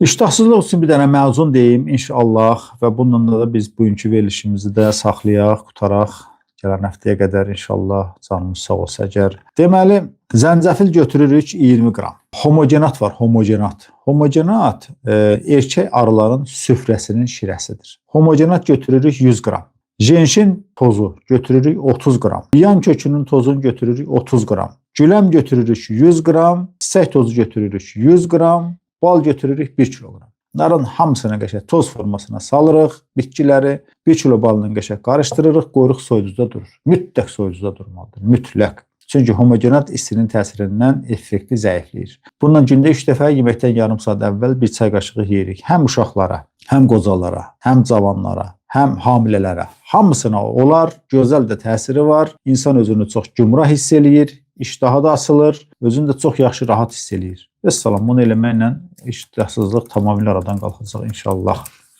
İştahsızlıq üçün bir dənə məzun deyim inşallah və bununla da biz bugünkü verilişimizi də saxlayaq, qutaraq. Gələn həftəyə qədər inşallah canımız sağ olsa əgər. Deməli, zəncəfil götürürük 20 qram. Homogenat var, homogenat. Homogenat erkək arıların süfrəsinin şirəsidir. Homogenat götürürük 100 qram. Jenşin tozu götürürük 30 qram. Yan kökünün tozunu götürürük 30 qram. Güləm götürürük 100 qram. Çiçək tozu götürürük 100 qram. Bal götürürük 1 kiloqram. Bunların hamısını qəşəng toz formasına salırıq. Bitkiləri 1 kilo balla qəşəng qarışdırırıq, qoyuruq soyuducuda durur. Mütləq soyuducuda durmalıdır, mütləq. Çünki homogenat istinin təsirindən effekti zəifləyir. Bundan gündə 3 dəfə yeməkdən yarım saat əvvəl 1 çay qaşığı yeyirik. Həm uşaqlara, həm qocalara, həm cavanlara, həm hamilələrə. Hamısına olar, gözəl də təsiri var. İnsan özünü çox gümrah hiss eləyir, iştahı da açılır, özünü də çox yaxşı, rahat hiss eləyir. Vəssalam, bunu eləməklə iştahsızlıq tamamilə aradan qalxacaq inşallah.